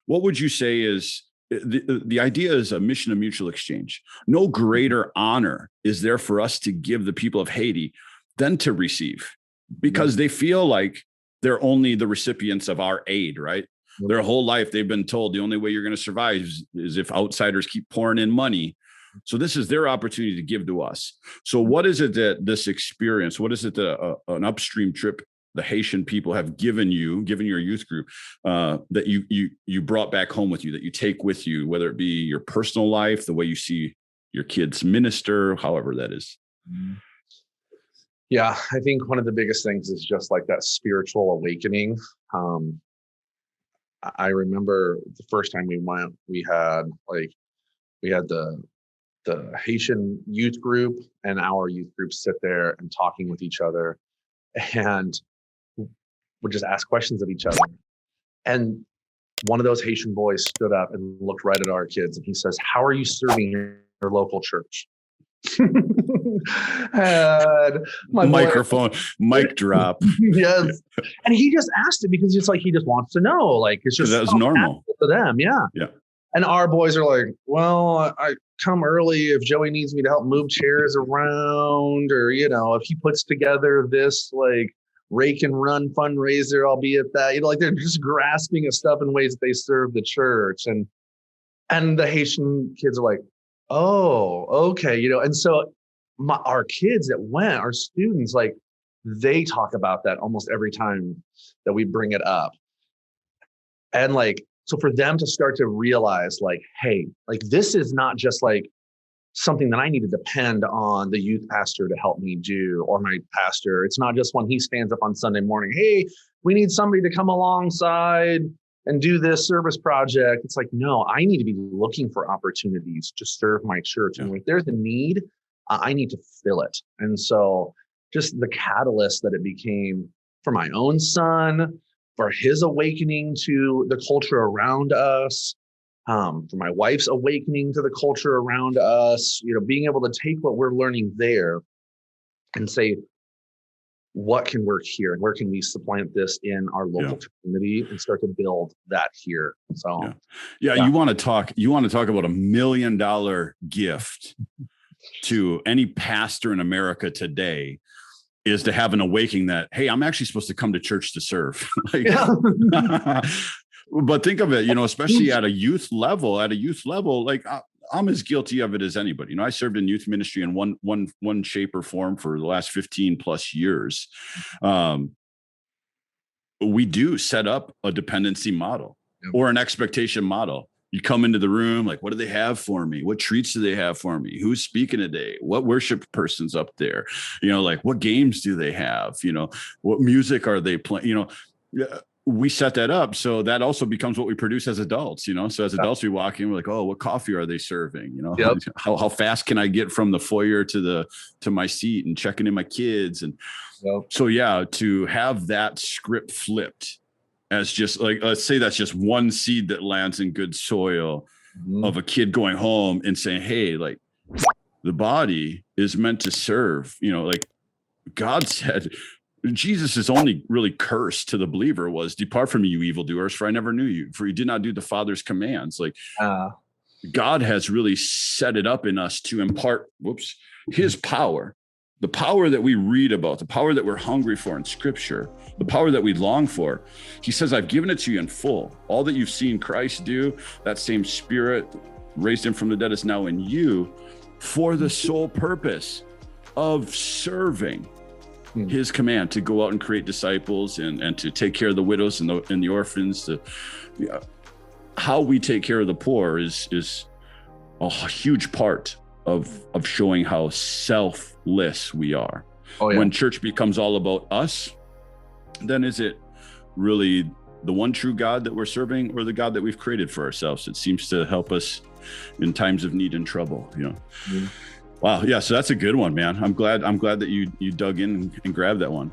what would you say is the idea is a mission of mutual exchange? No greater honor is there for us to give the people of Haiti than to receive, because they feel like they're only the recipients of our aid, right? Their whole life, they've been told the only way you're going to survive is if outsiders keep pouring in money. So this is their opportunity to give to us. So what is it that this experience, what is it that an Upstream trip the Haitian people have given your youth group, that you brought back home with you, that you take with you, whether it be your personal life, the way you see your kids minister, however that is? Yeah, I think one of the biggest things is just like that spiritual awakening. I remember the first time we went, we had the Haitian youth group and our youth group sit there and talking with each other, and would just ask questions of each other. And one of those Haitian boys stood up and looked right at our kids, and he says, "How are you serving your local church?" And my microphone, mic drop. Yes. And he just asked it because it's like he just wants to know. Like, it's just that was normal for them. Yeah. And our boys are like, "Well, I come early if Joey needs me to help move chairs around, or if he puts together this like rake and run fundraiser, I'll be at that." Like, they're just grasping at stuff in ways that they serve the church. And the Haitian kids are like, "Oh, okay." And so our kids that went, our students, like, they talk about that almost every time that we bring it up. And like, so for them to start to realize like, hey, like, this is not just like something that I need to depend on the youth pastor to help me do, or my pastor. It's not just when he stands up on Sunday morning, "Hey, we need somebody to come alongside and do this service project." It's like, no, I need to be looking for opportunities to serve my church. And if there's a need, I need to fill it. And so just the catalyst that it became for my own son, for his awakening to the culture around us, for my wife's awakening to the culture around us, being able to take what we're learning there and say, what can work here, and where can we supplant this in our local community and start to build that here? So you want to talk about $1 million gift to any pastor in America today is to have an awakening that, hey, I'm actually supposed to come to church to serve. But think of it, especially at a youth level, like I'm as guilty of it as anybody. I served in youth ministry in one shape or form for the last 15 plus years. We do set up a dependency model or an expectation model. You come into the room, like, what do they have for me? What treats do they have for me? Who's speaking today? What worship person's up there? Like, what games do they have? What music are they playing? We set that up. So that also becomes what we produce as adults, so as adults, we walk in, we're like, oh, what coffee are they serving? How fast can I get from the foyer to my seat and checking in my kids? And so, to have that script flipped as just like, let's say that's just one seed that lands in good soil of a kid going home and saying, hey, like, the body is meant to serve, like God said. Jesus' only really curse to the believer was, "Depart from me, you evildoers, for I never knew you, for you did not do the Father's commands." Like, God has really set it up in us to impart his power, the power that we read about, the power that we're hungry for in Scripture, the power that we long for. He says, "I've given it to you in full. All that you've seen Christ do, that same Spirit raised him from the dead is now in you, for the sole purpose of serving his command to go out and create disciples and to take care of the widows and the orphans." How we take care of the poor is a huge part of showing how selfless we are. When church becomes all about us, then is it really the one true God that we're serving, or the God that we've created for ourselves? It seems to help us in times of need and trouble. Wow. Yeah. So that's a good one, man. I'm glad that you dug in and grabbed that one.